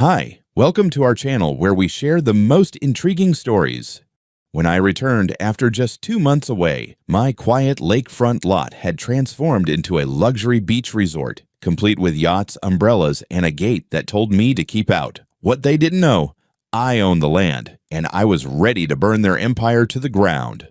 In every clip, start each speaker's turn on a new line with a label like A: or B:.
A: Hi, welcome to our channel where we share the most intriguing stories. When I returned after just 2 months away, my quiet lakefront lot had transformed into a luxury beach resort, complete with yachts, umbrellas, and a gate that told me to keep out. What they didn't know, I owned the land, and I was ready to burn their empire to the ground.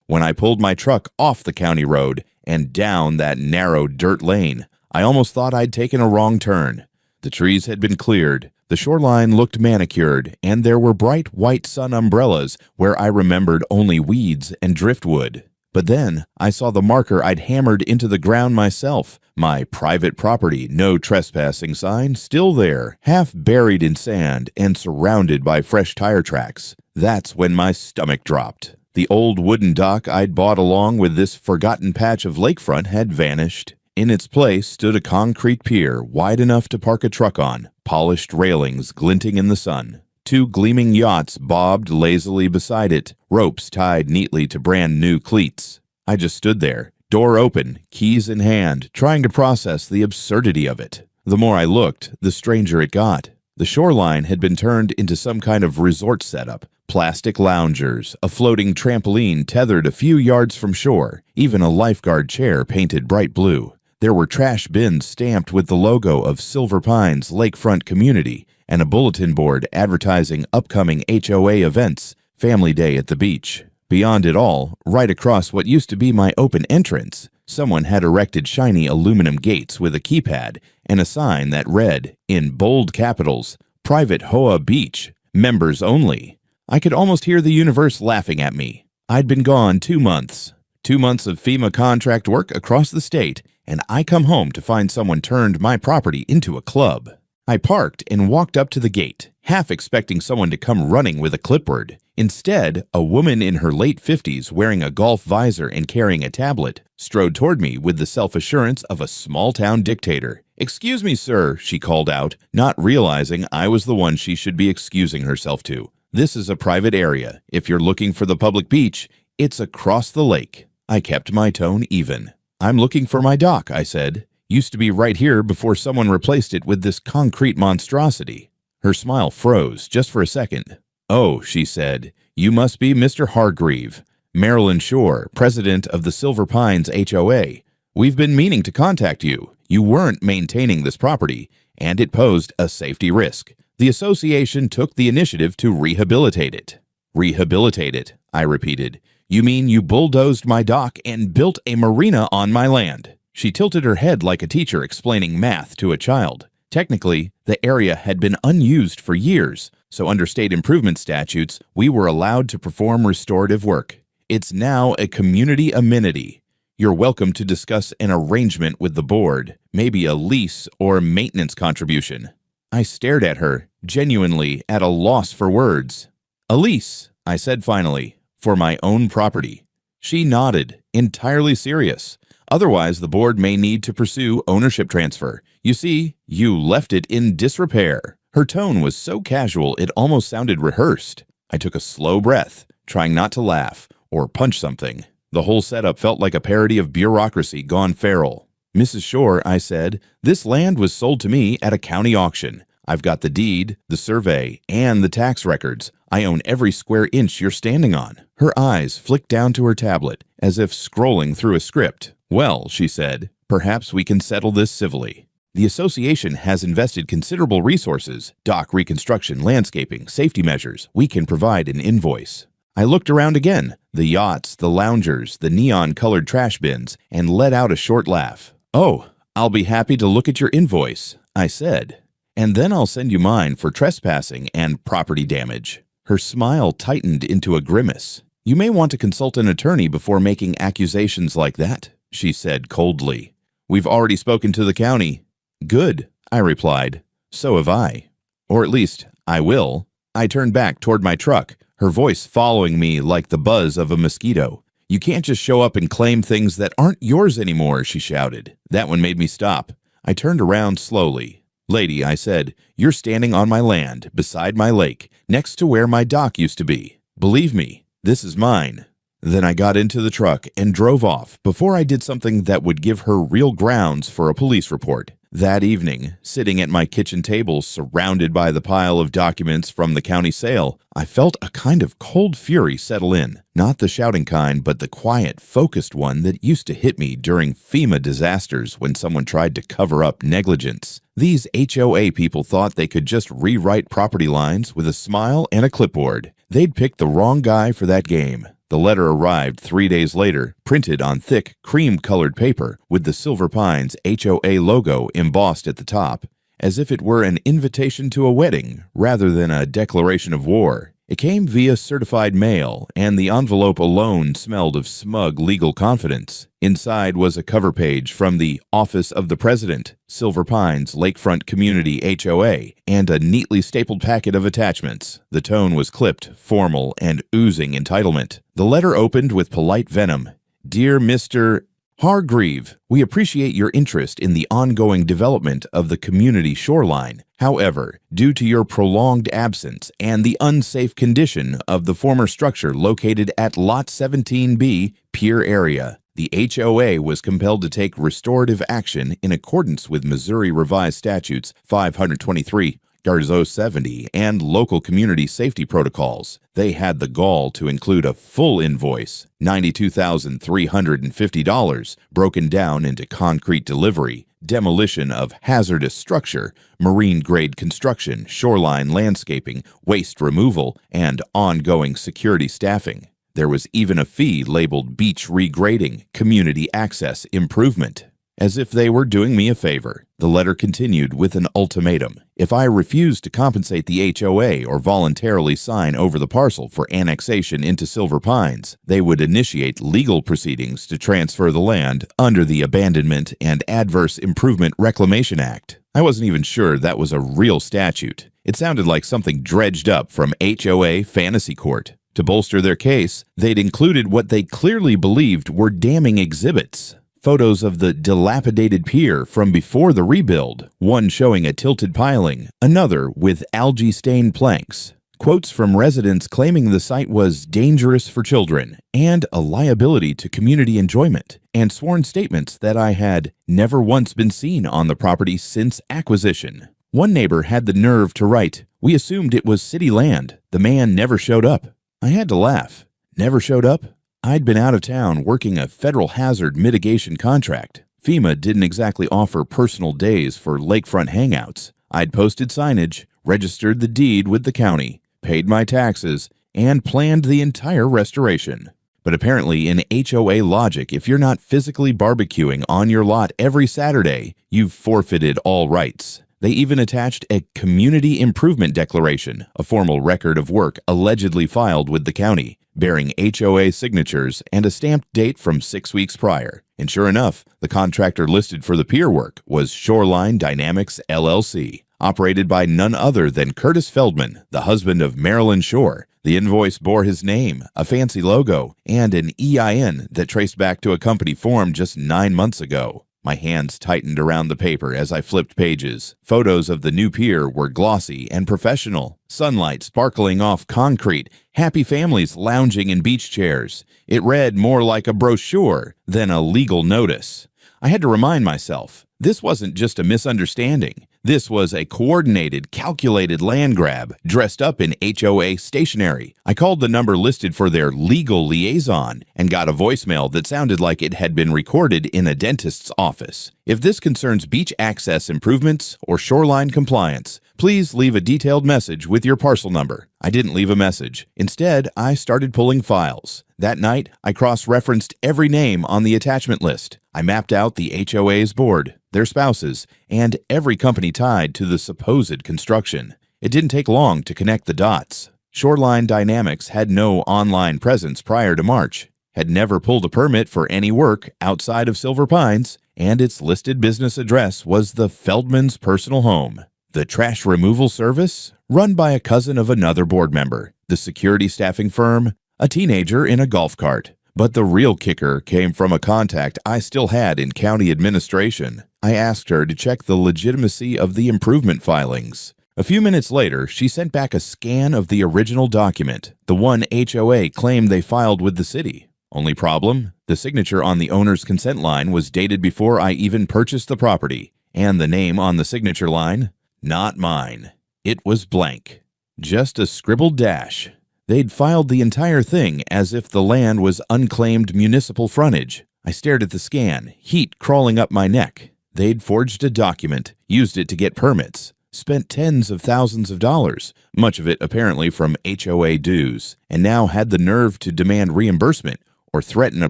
A: When I pulled my truck off the county road and down that narrow dirt lane, I almost thought I'd taken a wrong turn. The trees had been cleared, the shoreline looked manicured, and there were bright white sun umbrellas where I remembered only weeds and driftwood. But then I saw the marker I'd hammered into the ground myself, my private property, no trespassing sign, still there, half buried in sand and surrounded by fresh tire tracks. That's when my stomach dropped. The old wooden dock I'd bought along with this forgotten patch of lakefront had vanished. In its place stood a concrete pier wide enough to park a truck on, polished railings glinting in the sun. 2 gleaming yachts bobbed lazily beside it, ropes tied neatly to brand new cleats. I just stood there, door open, keys in hand, trying to process the absurdity of it. The more I looked, the stranger it got. The shoreline had been turned into some kind of resort setup. Plastic loungers, a floating trampoline tethered a few yards from shore, even a lifeguard chair painted bright blue. There were trash bins stamped with the logo of Silver Pines Lakefront Community and a bulletin board advertising upcoming HOA events, Family Day at the beach. Beyond it all, right across what used to be my open entrance, someone had erected shiny aluminum gates with a keypad and a sign that read, in bold capitals, Private Hoa Beach, Members Only. I could almost hear the universe laughing at me. I'd been gone 2 months. 2 months of FEMA contract work across the state, and I come home to find someone turned my property into a club. I parked and walked up to the gate, half expecting someone to come running with a clipboard. Instead, a woman in her late 50s wearing a golf visor and carrying a tablet strode toward me with the self-assurance of a small-town dictator. "Excuse me, sir," she called out, not realizing I was the one she should be excusing herself to. "This is a private area. If you're looking for the public beach, it's across the lake." I kept my tone even. "I'm looking for my dock," I said. "Used to be right here before someone replaced it with this concrete monstrosity." Her smile froze just for a second. "Oh," she said, "you must be Mr. Hargreave, Marilyn Shore, president of the Silver Pines HOA. We've been meaning to contact you. You weren't maintaining this property, and it posed a safety risk. The association took the initiative to rehabilitate it." "Rehabilitate it," I repeated. "You mean you bulldozed my dock and built a marina on my land?" She tilted her head like a teacher explaining math to a child. Technically, the area had been unused for years, so under state improvement statutes, we were allowed to perform restorative work. It's now a community amenity. You're welcome to discuss an arrangement with the board, maybe a lease or maintenance contribution. I stared at her, genuinely at a loss for words. "A lease," I said finally. "For my own property." She nodded, entirely serious. "Otherwise, the board may need to pursue ownership transfer. You see, you left it in disrepair." Her tone was so casual it almost sounded rehearsed. I took a slow breath, trying not to laugh or punch something. The whole setup felt like a parody of bureaucracy gone feral. "Mrs. Shore," I said, "this land was sold to me at a county auction. I've got the deed, the survey, and the tax records. I own every square inch you're standing on." Her eyes flicked down to her tablet, as if scrolling through a script. "Well," she said, "perhaps we can settle this civilly. The association has invested considerable resources, dock reconstruction, landscaping, safety measures. We can provide an invoice." I looked around again, the yachts, the loungers, the neon-colored trash bins, and let out a short laugh. "Oh, I'll be happy to look at your invoice," I said. "And then I'll send you mine for trespassing and property damage." Her smile tightened into a grimace. "You may want to consult an attorney before making accusations like that," she said coldly. "We've already spoken to the county." "Good," I replied. "So have I. Or at least, I will." I turned back toward my truck, her voice following me like the buzz of a mosquito. "You can't just show up and claim things that aren't yours anymore," she shouted. That one made me stop. I turned around slowly. "Lady," I said, "you're standing on my land, beside my lake, next to where my dock used to be. Believe me, this is mine." Then I got into the truck and drove off before I did something that would give her real grounds for a police report. That evening, sitting at my kitchen table surrounded by the pile of documents from the county sale, I felt a kind of cold fury settle in. Not the shouting kind, but the quiet, focused one that used to hit me during FEMA disasters when someone tried to cover up negligence. These HOA people thought they could just rewrite property lines with a smile and a clipboard. They'd picked the wrong guy for that game. The letter arrived 3 days later, printed on thick, cream-colored paper with the Silver Pines HOA logo embossed at the top, as if it were an invitation to a wedding rather than a declaration of war. It came via certified mail, and the envelope alone smelled of smug legal confidence. Inside was a cover page from the Office of the President, Silver Pines Lakefront Community HOA, and a neatly stapled packet of attachments. The tone was clipped, formal, and oozing entitlement. The letter opened with polite venom. "Dear Mr. Hargreave, we appreciate your interest in the ongoing development of the community shoreline. However, due to your prolonged absence and the unsafe condition of the former structure located at Lot 17B, Pier area, the HOA was compelled to take restorative action in accordance with Missouri Revised Statutes 523-070 and local community safety protocols. They had the gall to include a full invoice, $92,350, broken down into concrete delivery, demolition of hazardous structure, marine-grade construction, shoreline landscaping, waste removal, and ongoing security staffing. There was even a fee labeled beach regrading, community access improvement. As if they were doing me a favor, the letter continued with an ultimatum. If I refused to compensate the HOA or voluntarily sign over the parcel for annexation into Silver Pines, they would initiate legal proceedings to transfer the land under the Abandonment and Adverse Improvement Reclamation Act. I wasn't even sure that was a real statute. It sounded like something dredged up from HOA fantasy court. To bolster their case, they'd included what they clearly believed were damning exhibits. Photos of the dilapidated pier from before the rebuild, one showing a tilted piling, another with algae-stained planks. Quotes from residents claiming the site was dangerous for children and a liability to community enjoyment, and sworn statements that I had never once been seen on the property since acquisition. One neighbor had the nerve to write, "We assumed it was city land. The man never showed up." I had to laugh. Never showed up? I'd been out of town working a federal hazard mitigation contract. FEMA didn't exactly offer personal days for lakefront hangouts. I'd posted signage, registered the deed with the county, paid my taxes, and planned the entire restoration. But apparently in HOA logic, if you're not physically barbecuing on your lot every Saturday, you've forfeited all rights. They even attached a community improvement declaration, a formal record of work allegedly filed with the county, bearing HOA signatures and a stamped date from 6 weeks prior. And sure enough, the contractor listed for the pier work was Shoreline Dynamics LLC, operated by none other than Curtis Feldman, the husband of Marilyn Shore. The invoice bore his name, a fancy logo, and an EIN that traced back to a company formed just 9 months ago. My hands tightened around the paper as I flipped pages. Photos of the new pier were glossy and professional. Sunlight sparkling off concrete, happy families lounging in beach chairs. It read more like a brochure than a legal notice. I had to remind myself, this wasn't just a misunderstanding. This was a coordinated, calculated land grab dressed up in HOA stationery. I called the number listed for their legal liaison and got a voicemail that sounded like it had been recorded in a dentist's office. If this concerns beach access improvements or shoreline compliance, please leave a detailed message with your parcel number. I didn't leave a message. Instead, I started pulling files. That night, I cross-referenced every name on the attachment list. I mapped out the HOA's board, their spouses, and every company tied to the supposed construction. It didn't take long to connect the dots. Shoreline Dynamics had no online presence prior to March, had never pulled a permit for any work outside of Silver Pines, and its listed business address was the Feldman's personal home. The trash removal service, run by a cousin of another board member. The security staffing firm, a teenager in a golf cart. But the real kicker came from a contact I still had in county administration. I asked her to check the legitimacy of the improvement filings. A few minutes later, she sent back a scan of the original document, the one HOA claimed they filed with the city. Only problem? The signature on the owner's consent line was dated before I even purchased the property, And the name on the signature line? Not mine. It was blank. Just a scribbled dash. They'd filed the entire thing as if the land was unclaimed municipal frontage. I stared at the scan, heat crawling up my neck. They'd forged a document, used it to get permits, spent tens of thousands of dollars, much of it apparently from HOA dues, and now had the nerve to demand reimbursement or threaten a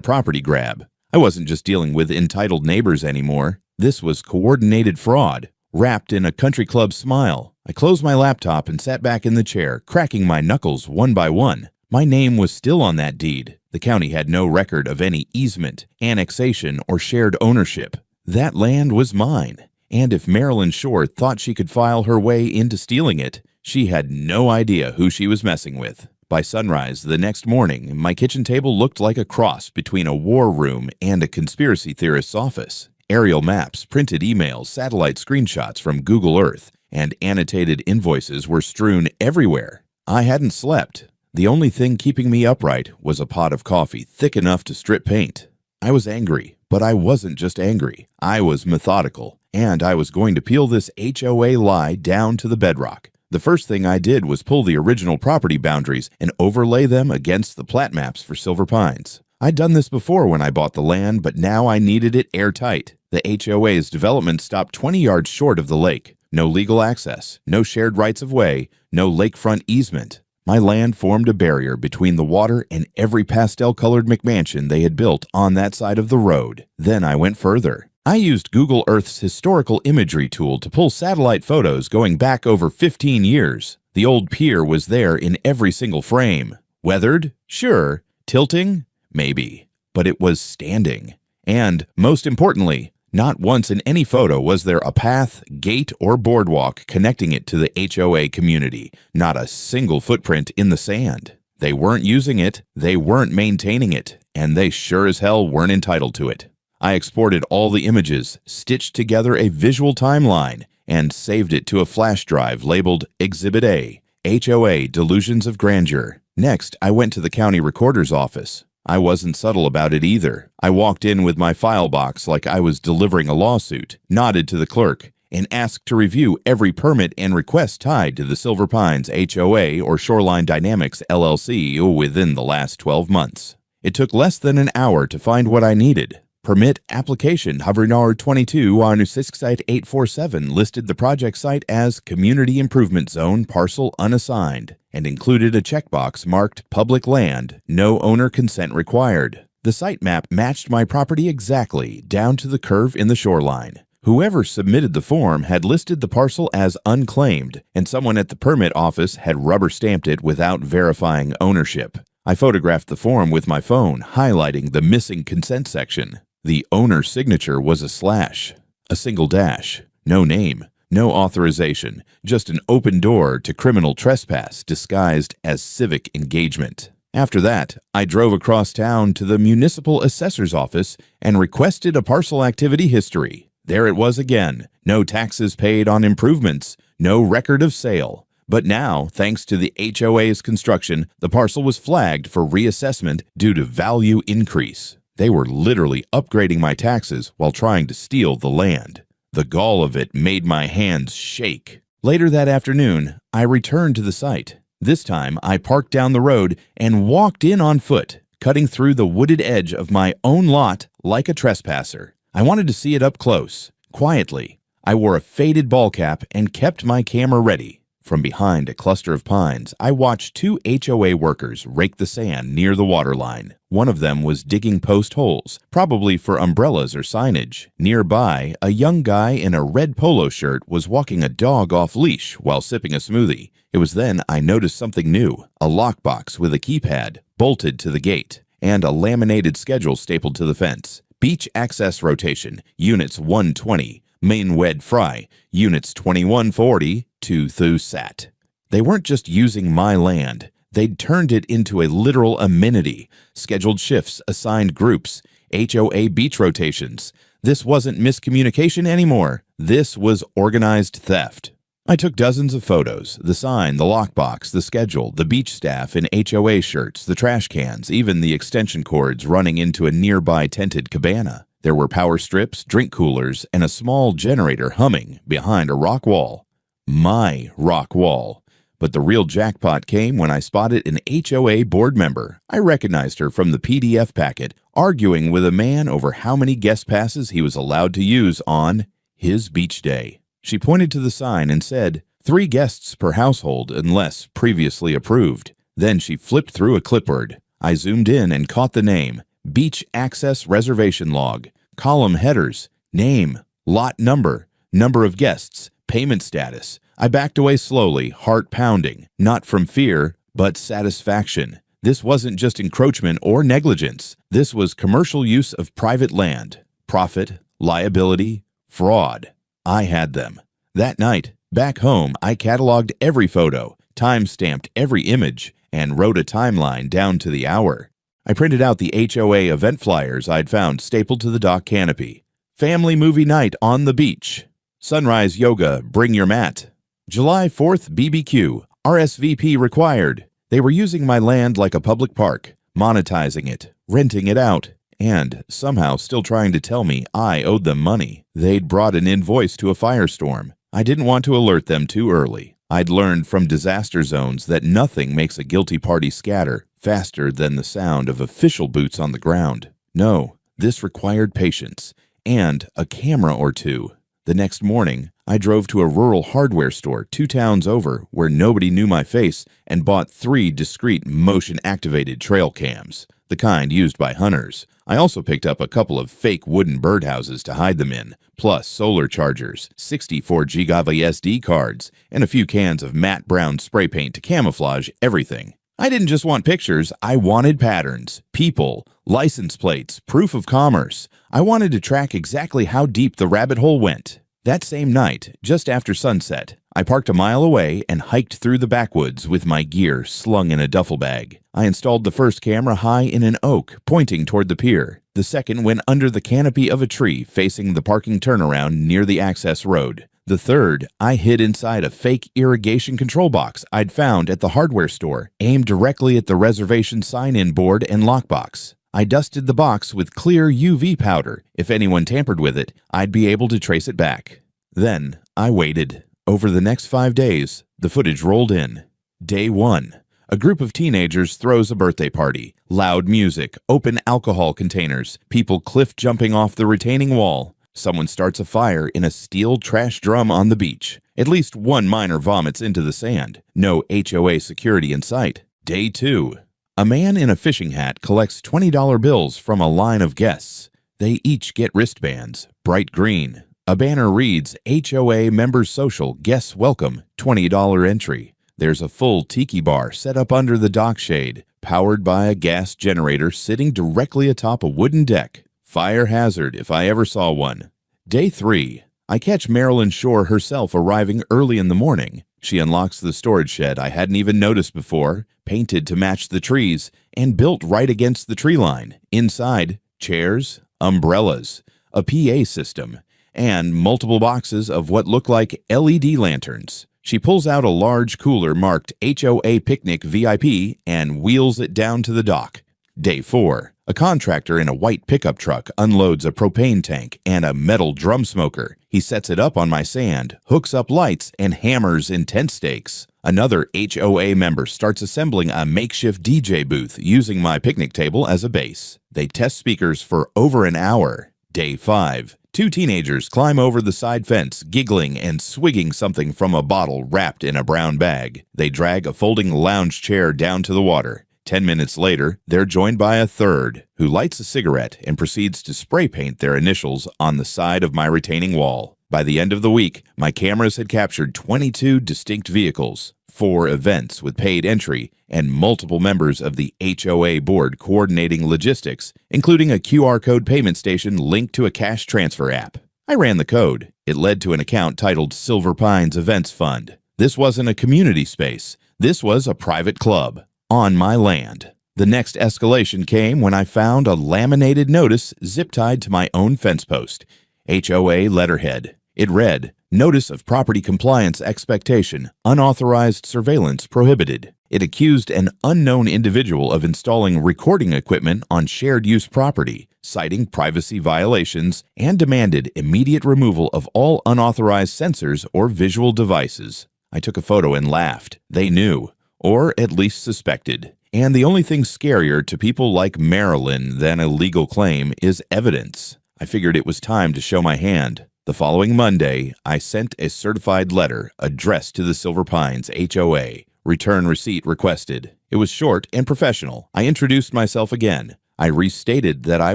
A: property grab. I wasn't just dealing with entitled neighbors anymore. This was coordinated fraud, wrapped in a country club smile. I closed my laptop and sat back in the chair, cracking my knuckles one by one. My name was still on that deed. The county had no record of any easement, annexation, or shared ownership. That land was mine, and if Marilyn Shore thought she could file her way into stealing it, she had no idea who she was messing with. By sunrise the next morning, my kitchen table looked like a cross between a war room and a conspiracy theorist's office. Aerial maps, printed emails, satellite screenshots from Google Earth, and annotated invoices were strewn everywhere. I hadn't slept. The only thing keeping me upright was a pot of coffee thick enough to strip paint. I was angry, but I wasn't just angry. I was methodical, and I was going to peel this HOA lie down to the bedrock. The first thing I did was pull the original property boundaries and overlay them against the plat maps for Silver Pines. I'd done this before when I bought the land, but now I needed it airtight. The HOA's development stopped 20 yards short of the lake. No legal access, no shared rights of way, no lakefront easement. My land formed a barrier between the water and every pastel-colored McMansion they had built on that side of the road. Then I went further. I used Google Earth's historical imagery tool to pull satellite photos going back over 15 years. The old pier was there in every single frame. Weathered? Sure. Tilting? Maybe. But it was standing. And, most importantly, not once in any photo was there a path, gate, or boardwalk connecting it to the HOA community. Not a single footprint in the sand. They weren't using it, they weren't maintaining it, and they sure as hell weren't entitled to it. I exported all the images, stitched together a visual timeline, and saved it to a flash drive labeled Exhibit A, HOA Delusions of Grandeur. Next, I went to the county recorder's office. I wasn't subtle about it either. I walked in with my file box like I was delivering a lawsuit, nodded to the clerk, and asked to review every permit and request tied to the Silver Pines HOA or Shoreline Dynamics LLC within the last 12 months. It took less than an hour to find what I needed. Permit application Havrinard 22 on site 847 listed the project site as Community Improvement Zone Parcel Unassigned and included a checkbox marked Public Land, no owner consent required. The site map matched my property exactly, down to the curve in the shoreline. Whoever submitted the form had listed the parcel as unclaimed, and someone at the permit office had rubber-stamped it without verifying ownership. I photographed the form with my phone, highlighting the missing consent section. The owner's signature was a slash, a single dash, no name, no authorization, just an open door to criminal trespass disguised as civic engagement. After that, I drove across town to the municipal assessor's office and requested a parcel activity history. There it was again, no taxes paid on improvements, no record of sale. But now, thanks to the HOA's construction, the parcel was flagged for reassessment due to value increase. They were literally upgrading my taxes while trying to steal the land. The gall of it made my hands shake. Later that afternoon, I returned to the site. This time, I parked down the road and walked in on foot, cutting through the wooded edge of my own lot like a trespasser. I wanted to see it up close, quietly. I wore a faded ball cap and kept my camera ready. From behind a cluster of pines, I watched two HOA workers rake the sand near the waterline. One of them was digging post holes, probably for umbrellas or signage. Nearby, a young guy in a red polo shirt was walking a dog off leash while sipping a smoothie. It was then I noticed something new, a lockbox with a keypad, bolted to the gate, and a laminated schedule stapled to the fence. Beach access rotation, units 120. Main wed fry, units 2140 to through sat. They weren't just using my land. They'd turned it into a literal amenity, scheduled shifts, assigned groups, HOA beach rotations. This wasn't miscommunication anymore. This was organized theft. I took dozens of photos, the sign, the lockbox, the schedule, the beach staff in HOA shirts, the trash cans, even the extension cords running into a nearby tented cabana. There were power strips, drink coolers, and a small generator humming behind a rock wall. My rock wall. But the real jackpot came when I spotted an HOA board member. I recognized her from the PDF packet, arguing with a man over how many guest passes he was allowed to use on his beach day. She pointed to the sign and said, 3 guests per household unless previously approved. Then she flipped through a clipboard. I zoomed in and caught the name, Beach Access Reservation Log, column headers, name, lot number, number of guests, payment status. I backed away slowly, heart pounding, not from fear, but satisfaction. This wasn't just encroachment or negligence. This was commercial use of private land. Profit, liability, fraud. I had them. That night, back home, I cataloged every photo, time-stamped every image, and wrote a timeline down to the hour. I printed out the HOA event flyers I'd found stapled to the dock canopy. Family movie night on the beach. Sunrise yoga, bring your mat. July 4th BBQ, RSVP required. They were using my land like a public park, monetizing it, renting it out, and somehow still trying to tell me I owed them money. They'd brought an invoice to a firestorm. I didn't want to alert them too early. I'd learned from disaster zones that nothing makes a guilty party scatter faster than the sound of official boots on the ground. No, this required patience and a camera or two. The next morning, I drove to a rural hardware store 2 towns over where nobody knew my face and bought 3 discreet motion-activated trail cams, the kind used by hunters. I also picked up a couple of fake wooden birdhouses to hide them in, plus solar chargers, 64 GB SD cards, and a few cans of matte brown spray paint to camouflage everything. I didn't just want pictures, I wanted patterns, people, license plates, proof of commerce. I wanted to track exactly how deep the rabbit hole went. That same night, just after sunset, I parked a mile away and hiked through the backwoods with my gear slung in a duffel bag. I installed the first camera high in an oak, pointing toward the pier. The second went under the canopy of a tree facing the parking turnaround near the access road. The third, I hid inside a fake irrigation control box I'd found at the hardware store, aimed directly at the reservation sign-in board and lockbox. I dusted the box with clear UV powder. If anyone tampered with it, I'd be able to trace it back. Then, I waited. Over the next 5 days, the footage rolled in. Day 1. A group of teenagers throws a birthday party. Loud music, open alcohol containers, people cliff jumping off the retaining wall. Someone starts a fire in a steel trash drum on the beach. At least one miner vomits into the sand. No HOA security in sight. Day 2. A man in a fishing hat collects $20 bills from a line of guests. They each get wristbands, bright green. A banner reads, HOA Members Social, Guests Welcome, $20 entry. There's a full tiki bar set up under the dock shade, powered by a gas generator sitting directly atop a wooden deck. Fire hazard if I ever saw one. Day 3. I catch Marilyn Shore herself arriving early in the morning. She unlocks the storage shed I hadn't even noticed before, painted to match the trees, and built right against the tree line. Inside, chairs, umbrellas, a PA system, and multiple boxes of what look like LED lanterns. She pulls out a large cooler marked HOA Picnic VIP and wheels it down to the dock. Day 4. A contractor in a white pickup truck unloads a propane tank and a metal drum smoker. He sets it up on my sand, hooks up lights, and hammers in tent stakes. Another HOA member starts assembling a makeshift DJ booth using my picnic table as a base. They test speakers for over an hour. Day 5. 2 teenagers climb over the side fence, giggling and swigging something from a bottle wrapped in a brown bag. They drag a folding lounge chair down to the water. 10 minutes later, they're joined by a third, who lights a cigarette and proceeds to spray paint their initials on the side of my retaining wall. By the end of the week, my cameras had captured 22 distinct vehicles, 4 events with paid entry, and multiple members of the HOA board coordinating logistics, including a QR code payment station linked to a cash transfer app. I ran the code. It led to an account titled Silver Pines Events Fund. This wasn't a community space. This was a private club. On my land. The next escalation came when I found a laminated notice zip-tied to my own fence post. HOA letterhead. It read, Notice of Property Compliance Expectation. Unauthorized Surveillance Prohibited. It accused an unknown individual of installing recording equipment on shared-use property, citing privacy violations, and demanded immediate removal of all unauthorized sensors or visual devices. I took a photo and laughed. They knew, or at least suspected. And the only thing scarier to people like Marilyn than a legal claim is evidence. I figured it was time to show my hand. The following Monday, I sent a certified letter addressed to the Silver Pines HOA. Return receipt requested. It was short and professional. I introduced myself again. I restated that I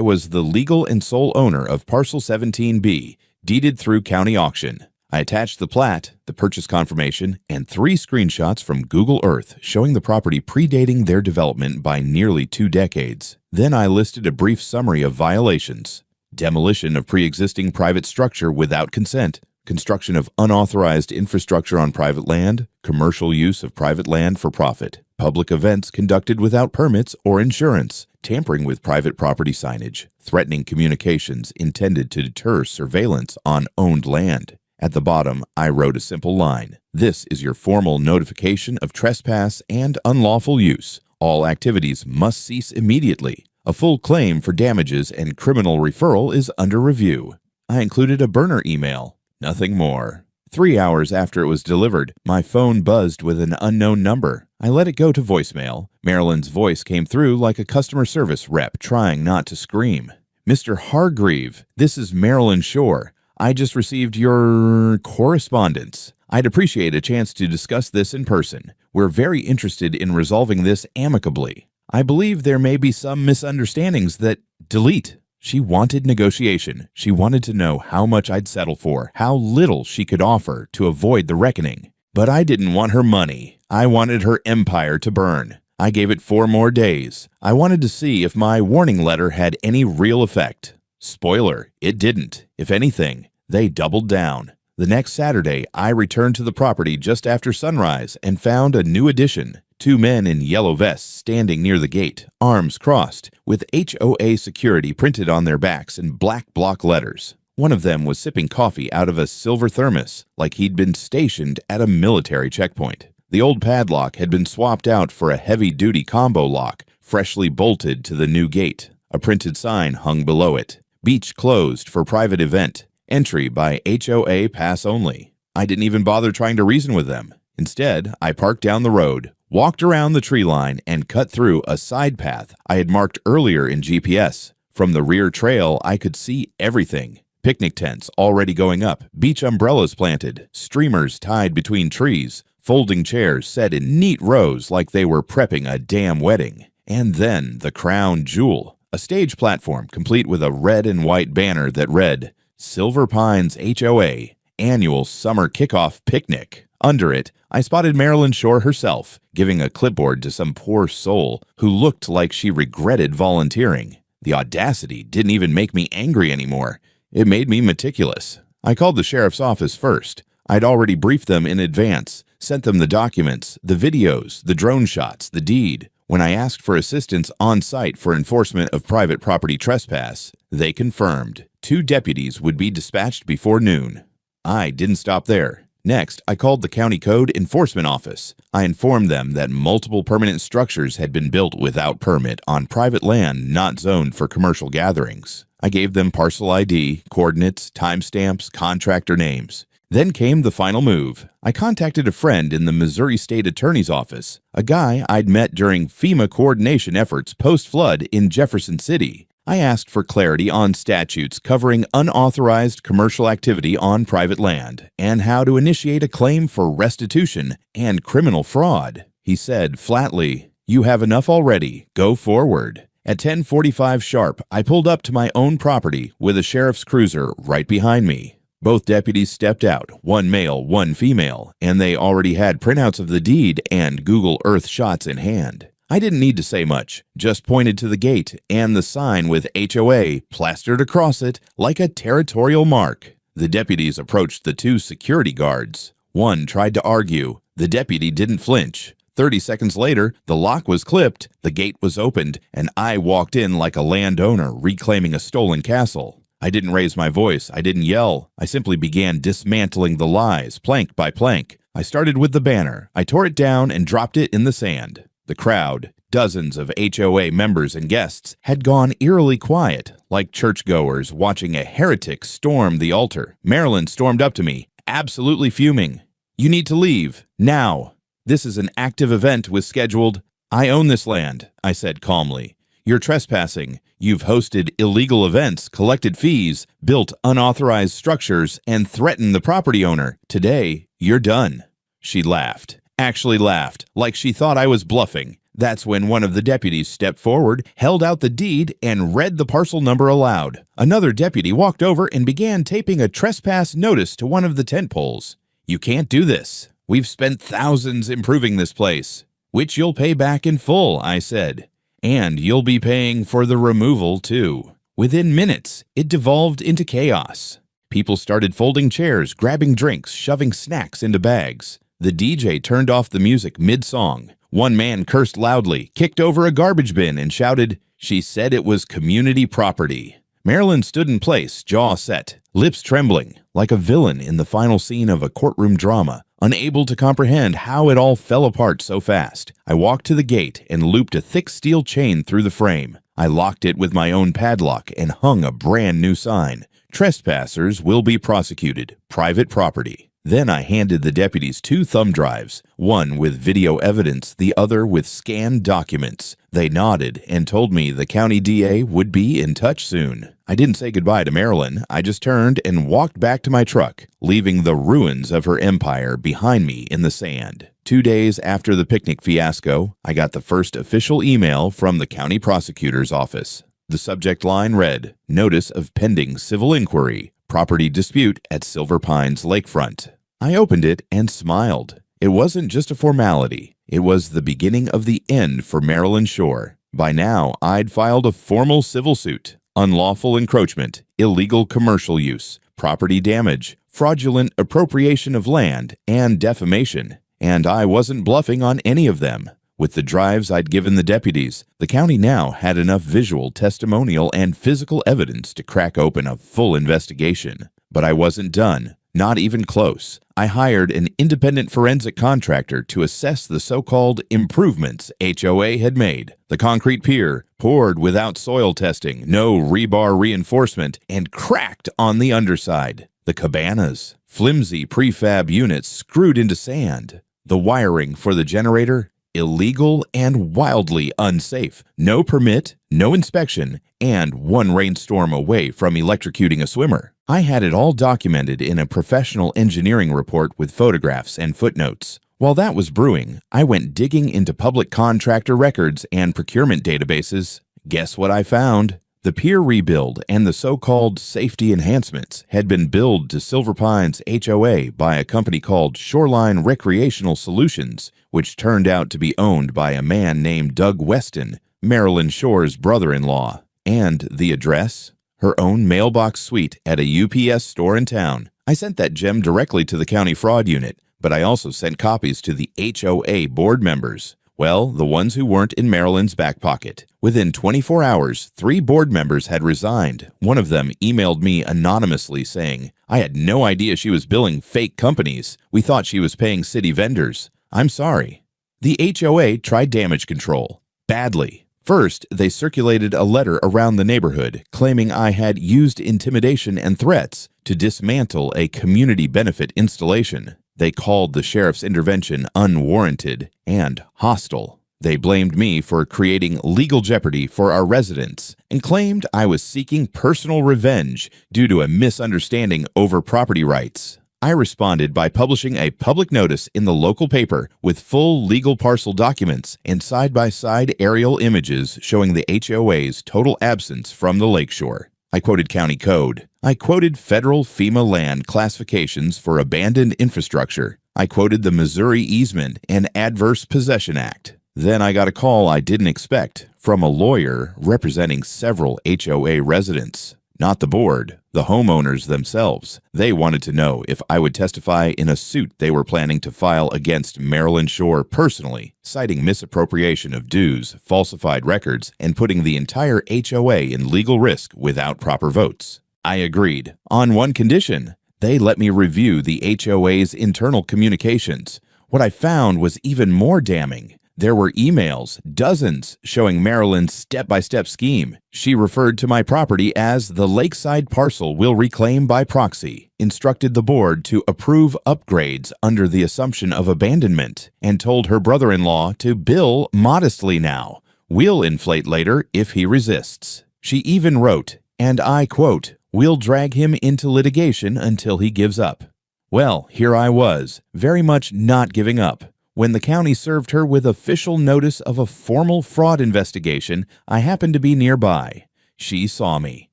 A: was the legal and sole owner of Parcel 17B, deeded through county auction. I attached the plat, the purchase confirmation, and 3 screenshots from Google Earth showing the property predating their development by nearly 2 decades. Then I listed a brief summary of violations: demolition of pre-existing private structure without consent, construction of unauthorized infrastructure on private land, commercial use of private land for profit, public events conducted without permits or insurance, tampering with private property signage, threatening communications intended to deter surveillance on owned land. At the bottom, I wrote a simple line: "This is your formal notification of trespass and unlawful use. All activities must cease immediately. A full claim for damages and criminal referral is under review." I included a burner email. Nothing more. 3 hours after it was delivered, my phone buzzed with an unknown number. I let it go to voicemail. Marilyn's voice came through like a customer service rep trying not to scream. "Mr. Hargreave, this is Marilyn Shore. I just received your correspondence. I'd appreciate a chance to discuss this in person. We're very interested in resolving this amicably. I believe there may be some misunderstandings that..." Delete. She wanted negotiation. She wanted to know how much I'd settle for, how little she could offer to avoid the reckoning. But I didn't want her money. I wanted her empire to burn. I gave it 4 more days. I wanted to see if my warning letter had any real effect. Spoiler, it didn't. If anything, they doubled down. The next Saturday, I returned to the property just after sunrise and found a new addition. 2 men in yellow vests standing near the gate, arms crossed, with HOA security printed on their backs in black block letters. One of them was sipping coffee out of a silver thermos, like he'd been stationed at a military checkpoint. The old padlock had been swapped out for a heavy-duty combo lock, freshly bolted to the new gate. A printed sign hung below it: "Beach closed for private event. Entry by HOA pass only." I didn't even bother trying to reason with them. Instead, I parked down the road, walked around the tree line, and cut through a side path I had marked earlier in GPS. From the rear trail, I could see everything. Picnic tents already going up, beach umbrellas planted, streamers tied between trees, folding chairs set in neat rows like they were prepping a damn wedding. And then the crown jewel, a stage platform complete with a red and white banner that read, "Silver Pines HOA Annual Summer Kickoff Picnic." Under it, I spotted Marilyn Shore herself, giving a clipboard to some poor soul who looked like she regretted volunteering. The audacity didn't even make me angry anymore. It made me meticulous. I called the sheriff's office first. I'd already briefed them in advance, sent them the documents, the videos, the drone shots, the deed. When I asked for assistance on site for enforcement of private property trespass, they confirmed 2 deputies would be dispatched before noon. I didn't stop there. Next, I called the County Code Enforcement Office. I informed them that multiple permanent structures had been built without permit on private land not zoned for commercial gatherings. I gave them parcel ID, coordinates, timestamps, contractor names. Then came the final move. I contacted a friend in the Missouri State Attorney's Office, a guy I'd met during FEMA coordination efforts post-flood in Jefferson City. I asked for clarity on statutes covering unauthorized commercial activity on private land and how to initiate a claim for restitution and criminal fraud. He said flatly, "You have enough already. Go forward." At 10:45 sharp, I pulled up to my own property with a sheriff's cruiser right behind me. Both deputies stepped out, 1 male, 1 female, and they already had printouts of the deed and Google Earth shots in hand. I didn't need to say much, just pointed to the gate and the sign with HOA plastered across it like a territorial mark. The deputies approached the 2 security guards. One tried to argue. The deputy didn't flinch. 30 seconds later, the lock was clipped, the gate was opened, and I walked in like a landowner reclaiming a stolen castle. I didn't raise my voice, I didn't yell, I simply began dismantling the lies, plank by plank. I started with the banner. I tore it down and dropped it in the sand. The crowd, dozens of HOA members and guests, had gone eerily quiet, like churchgoers watching a heretic storm the altar. Marilyn stormed up to me, absolutely fuming. "You need to leave, now. This is an active event with scheduled—" "I own this land," I said calmly. "You're trespassing. You've hosted illegal events, collected fees, built unauthorized structures, and threatened the property owner. Today, you're done." She laughed. Actually laughed, like she thought I was bluffing. That's when one of the deputies stepped forward, held out the deed, and read the parcel number aloud. Another deputy walked over and began taping a trespass notice to one of the tent poles. "You can't do this. We've spent thousands improving this place." "Which you'll pay back in full," I said. "And you'll be paying for the removal, too." Within minutes, it devolved into chaos. People started folding chairs, grabbing drinks, shoving snacks into bags. The DJ turned off the music mid-song. One man cursed loudly, kicked over a garbage bin, and shouted, "She said it was community property." Marilyn stood in place, jaw set, lips trembling, like a villain in the final scene of a courtroom drama, unable to comprehend how it all fell apart so fast. I walked to the gate and looped a thick steel chain through the frame. I locked it with my own padlock and hung a brand new sign. "Trespassers will be prosecuted. Private property." Then I handed the deputies 2 thumb drives, one with video evidence, the other with scanned documents. They nodded and told me the county DA would be in touch soon. I didn't say goodbye to Marilyn. I just turned and walked back to my truck, leaving the ruins of her empire behind me in the sand. 2 days after the picnic fiasco, I got the first official email from the county prosecutor's office. The subject line read, "Notice of pending civil inquiry. Property dispute at Silver Pines lakefront." I opened it and smiled. It wasn't just a formality. It was the beginning of the end for Marilyn Shore. By now, I'd filed a formal civil suit. Unlawful encroachment, illegal commercial use, property damage, fraudulent appropriation of land, and defamation. And I wasn't bluffing on any of them. With the drives I'd given the deputies, the county now had enough visual, testimonial, and physical evidence to crack open a full investigation. But I wasn't done, not even close. I hired an independent forensic contractor to assess the so-called improvements HOA had made. The concrete pier, poured without soil testing, no rebar reinforcement, and cracked on the underside. The cabanas, flimsy prefab units screwed into sand. The wiring for the generator, illegal and wildly unsafe. No permit, no inspection, and one rainstorm away from electrocuting a swimmer. I had it all documented in a professional engineering report with photographs and footnotes. While that was brewing, I went digging into public contractor records and procurement databases. Guess what I found? The pier rebuild and the so-called safety enhancements had been billed to Silver Pines HOA by a company called Shoreline Recreational Solutions, which turned out to be owned by a man named Doug Weston, Marilyn Shore's brother-in-law. And the address? Her own mailbox suite at a UPS store in town. I sent that gem directly to the county fraud unit, but I also sent copies to the HOA board members. Well, the ones who weren't in Marilyn's back pocket. Within 24 hours, 3 board members had resigned. One of them emailed me anonymously saying, "I had no idea she was billing fake companies. We thought she was paying city vendors. I'm sorry." The HOA tried damage control. Badly. First, they circulated a letter around the neighborhood claiming I had used intimidation and threats to dismantle a community benefit installation. They called the sheriff's intervention unwarranted and hostile. They blamed me for creating legal jeopardy for our residents and claimed I was seeking personal revenge due to a misunderstanding over property rights. I responded by publishing a public notice in the local paper with full legal parcel documents and side-by-side aerial images showing the HOA's total absence from the lakeshore. I quoted county code. I quoted federal FEMA land classifications for abandoned infrastructure. I quoted the Missouri Easement and Adverse Possession Act. Then I got a call I didn't expect from a lawyer representing several HOA residents. Not the board, the homeowners themselves. They wanted to know if I would testify in a suit they were planning to file against Marilyn Shore personally, citing misappropriation of dues, falsified records, and putting the entire HOA in legal risk without proper votes. I agreed, on one condition, They let me review the HOA's internal communications. What I found was even more damning. There were emails, dozens, showing Marilyn's step-by-step scheme. She referred to my property as the lakeside parcel we'll reclaim by proxy, instructed the board to approve upgrades under the assumption of abandonment, and told her brother-in-law to bill modestly now. We'll inflate later if he resists. She even wrote, and I quote, "We'll drag him into litigation until he gives up." Well, here I was, very much not giving up. When the county served her with official notice of a formal fraud investigation, I happened to be nearby. She saw me.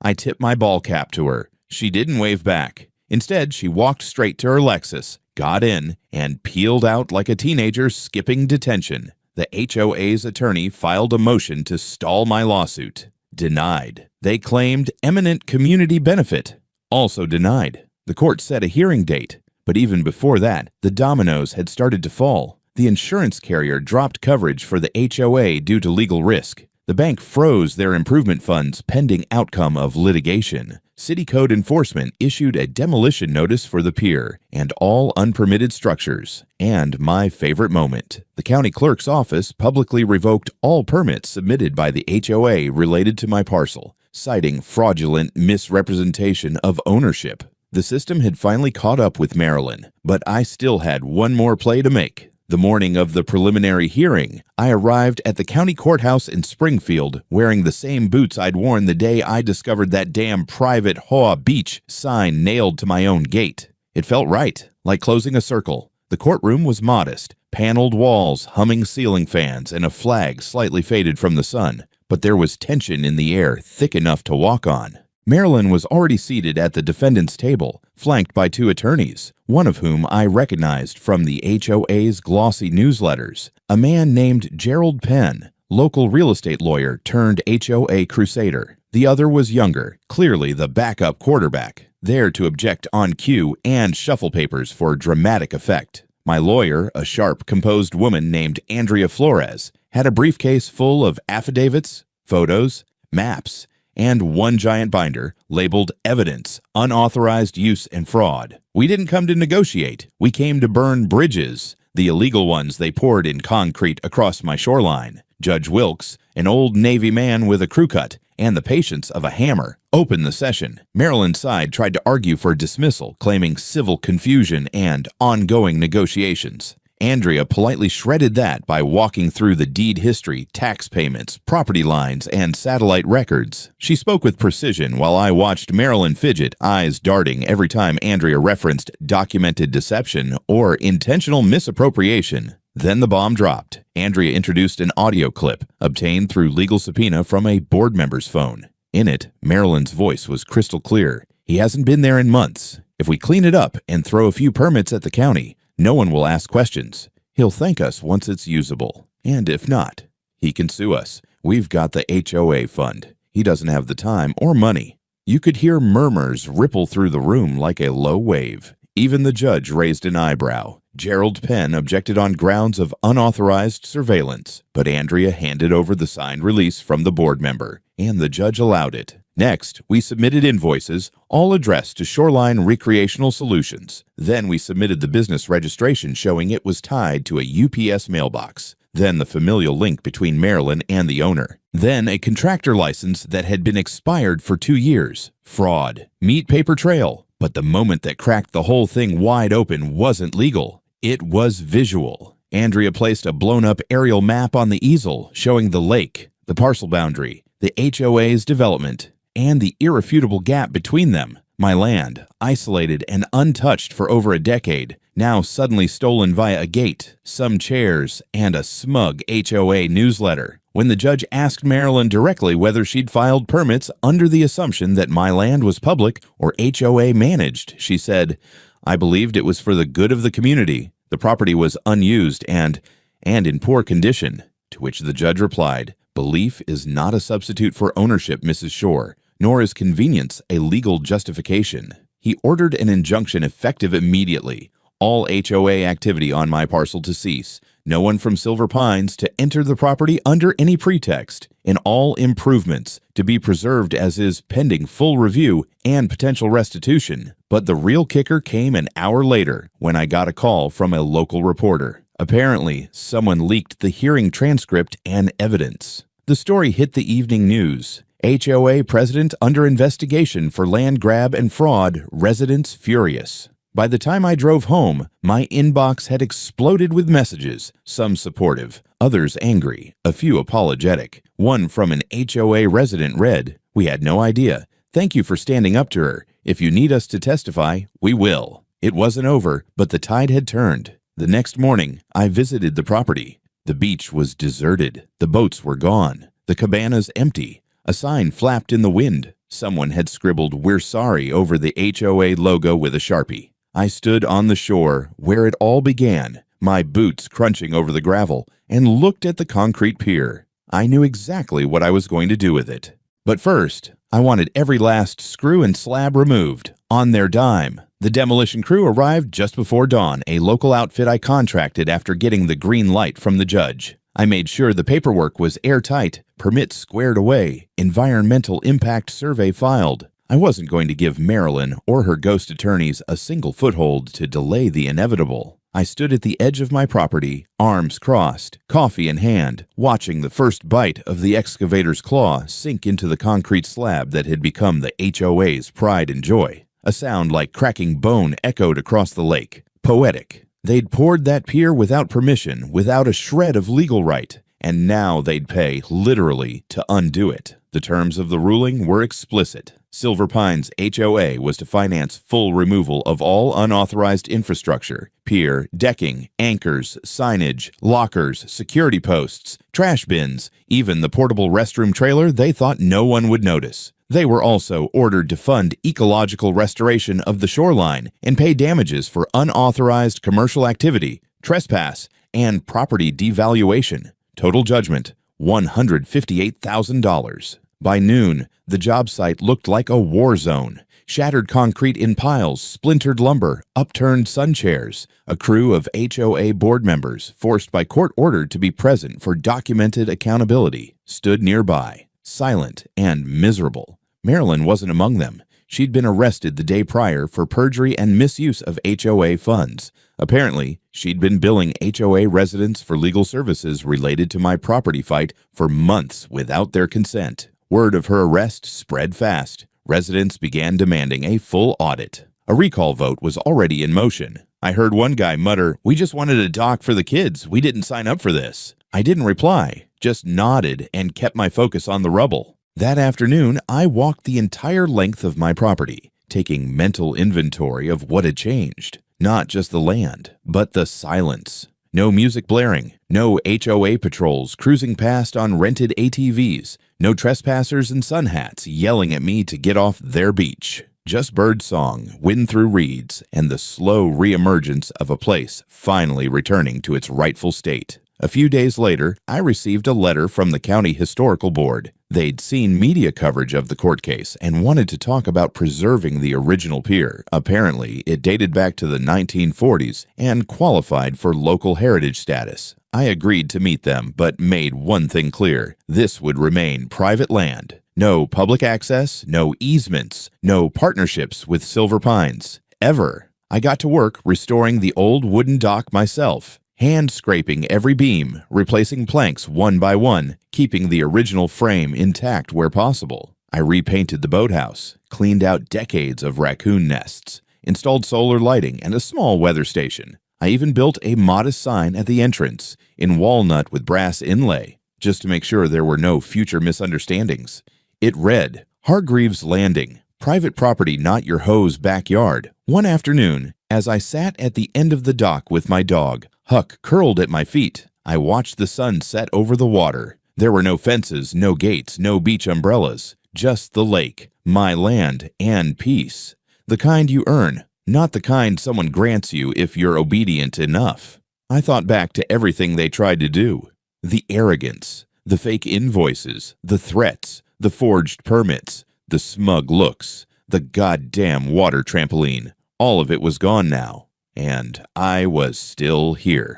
A: I tipped my ball cap to her. She didn't wave back. Instead, she walked straight to her Lexus, got in, and peeled out like a teenager skipping detention. The HOA's attorney filed a motion to stall my lawsuit. Denied. They claimed eminent community benefit. Also denied. The court set a hearing date. But even before that, the dominoes had started to fall. The insurance carrier dropped coverage for the HOA due to legal risk. The bank froze their improvement funds pending outcome of litigation. City code enforcement issued a demolition notice for the pier and all unpermitted structures. And my favorite moment, the county clerk's office publicly revoked all permits submitted by the HOA related to my parcel, citing fraudulent misrepresentation of ownership. The system had finally caught up with Marilyn, but I still had one more play to make. The morning of the preliminary hearing, I arrived at the county courthouse in Springfield wearing the same boots I'd worn the day I discovered that damn private Hoa Beach sign nailed to my own gate. It felt right, like closing a circle. The courtroom was modest, paneled walls, humming ceiling fans, and a flag slightly faded from the sun. But there was tension in the air thick enough to walk on. Marilyn was already seated at the defendant's table, flanked by two attorneys, one of whom I recognized from the HOA's glossy newsletters, a man named Gerald Penn, local real estate lawyer turned HOA crusader. The other was younger, clearly the backup quarterback, there to object on cue and shuffle papers for dramatic effect. My lawyer, a sharp, composed woman named Andrea Flores, had a briefcase full of affidavits, photos, maps, and one giant binder labeled Evidence, Unauthorized Use and Fraud. We didn't come to negotiate. We came to burn bridges, the illegal ones they poured in concrete across my shoreline. Judge Wilkes, an old Navy man with a crew cut and the patience of a hammer, opened the session. Maryland's side tried to argue for dismissal, claiming civil confusion and ongoing negotiations. Andrea politely shredded that by walking through the deed history, tax payments, property lines, and satellite records. She spoke with precision while I watched Marilyn fidget, eyes darting every time Andrea referenced documented deception or intentional misappropriation. Then the bomb dropped. Andrea introduced an audio clip, obtained through legal subpoena from a board member's phone. In it, Marilyn's voice was crystal clear. He hasn't been there in months. If we clean it up and throw a few permits at the county, no one will ask questions. He'll thank us once it's usable. And if not, he can sue us. We've got the HOA fund. He doesn't have the time or money. You could hear murmurs ripple through the room like a low wave. Even the judge raised an eyebrow. Gerald Penn objected on grounds of unauthorized surveillance, but Andrea handed over the signed release from the board member, and the judge allowed it. Next, we submitted invoices, all addressed to Shoreline Recreational Solutions. Then we submitted the business registration showing it was tied to a UPS mailbox. Then the familial link between Marilyn and the owner. Then a contractor license that had been expired for 2 years. Fraud. Meat paper trail. But the moment that cracked the whole thing wide open wasn't legal. It was visual. Andrea placed a blown-up aerial map on the easel showing the lake, the parcel boundary, the HOA's development, and the irrefutable gap between them. My land, isolated and untouched for over a decade, now suddenly stolen via a gate, some chairs, and a smug HOA newsletter. When the judge asked Marilyn directly whether she'd filed permits under the assumption that my land was public or HOA managed, she said, "I believed it was for the good of the community. The property was unused and in poor condition." To which the judge replied, "Belief is not a substitute for ownership, Mrs. Shore, nor is convenience a legal justification." He ordered an injunction effective immediately. All HOA activity on my parcel to cease. No one from Silver Pines to enter the property under any pretext, and all improvements to be preserved as is pending full review and potential restitution. But the real kicker came an hour later when I got a call from a local reporter. Apparently, someone leaked the hearing transcript and evidence. The story hit the evening news. HOA president under investigation for land grab and fraud, residents furious. By the time I drove home, my inbox had exploded with messages, some supportive, others angry, a few apologetic. One from an HOA resident read, "We had no idea. Thank you for standing up to her. If you need us to testify, we will." It wasn't over, but the tide had turned. The next morning, I visited the property. The beach was deserted. The boats were gone. The cabanas empty. A sign flapped in the wind. Someone had scribbled, "We're sorry," over the HOA logo with a Sharpie. I stood on the shore where it all began, my boots crunching over the gravel, and looked at the concrete pier. I knew exactly what I was going to do with it. But first, I wanted every last screw and slab removed, on their dime. The demolition crew arrived just before dawn, a local outfit I contracted after getting the green light from the judge. I made sure the paperwork was airtight, permits squared away, environmental impact survey filed. I wasn't going to give Marilyn or her ghost attorneys a single foothold to delay the inevitable. I stood at the edge of my property, arms crossed, coffee in hand, watching the first bite of the excavator's claw sink into the concrete slab that had become the HOA's pride and joy. A sound like cracking bone echoed across the lake. Poetic. They'd poured that pier without permission, without a shred of legal right, and now they'd pay, literally, to undo it. The terms of the ruling were explicit. Silver Pines HOA was to finance full removal of all unauthorized infrastructure, pier, decking, anchors, signage, lockers, security posts, trash bins, even the portable restroom trailer they thought no one would notice. They were also ordered to fund ecological restoration of the shoreline and pay damages for unauthorized commercial activity, trespass, and property devaluation. Total judgment, $158,000. By noon, the job site looked like a war zone. Shattered concrete in piles, splintered lumber, upturned sun chairs. A crew of HOA board members, forced by court order to be present for documented accountability, stood nearby, silent and miserable. Marilyn wasn't among them. She'd been arrested the day prior for perjury and misuse of HOA funds. Apparently, she'd been billing HOA residents for legal services related to my property fight for months without their consent. Word of her arrest spread fast. Residents began demanding a full audit. A recall vote was already in motion. I heard one guy mutter, "We just wanted a dock for the kids. We didn't sign up for this." I didn't reply, just nodded and kept my focus on the rubble. That afternoon, I walked the entire length of my property, taking mental inventory of what had changed. Not just the land, but the silence. No music blaring, no HOA patrols cruising past on rented ATVs, no trespassers in sun hats yelling at me to get off their beach. Just bird song, wind through reeds, and the slow reemergence of a place finally returning to its rightful state. A few days later, I received a letter from the County Historical Board. They'd seen media coverage of the court case and wanted to talk about preserving the original pier. Apparently, it dated back to the 1940s and qualified for local heritage status. I agreed to meet them, but made one thing clear. This would remain private land. No public access, no easements, no partnerships with Silver Pines. Ever. I got to work restoring the old wooden dock myself. Hand scraping every beam, replacing planks one by one, keeping the original frame intact where possible. I repainted the boathouse, cleaned out decades of raccoon nests, installed solar lighting and a small weather station. I even built a modest sign at the entrance, in walnut with brass inlay, just to make sure there were no future misunderstandings. It read, "Hargreaves Landing, private property not your hoe's backyard." One afternoon, as I sat at the end of the dock with my dog, Huck curled at my feet, I watched the sun set over the water. There were no fences, no gates, no beach umbrellas, just the lake, my land, and peace. The kind you earn, not the kind someone grants you if you're obedient enough. I thought back to everything they tried to do. The arrogance, the fake invoices, the threats, the forged permits, the smug looks, the goddamn water trampoline. All of it was gone now. And I was still here.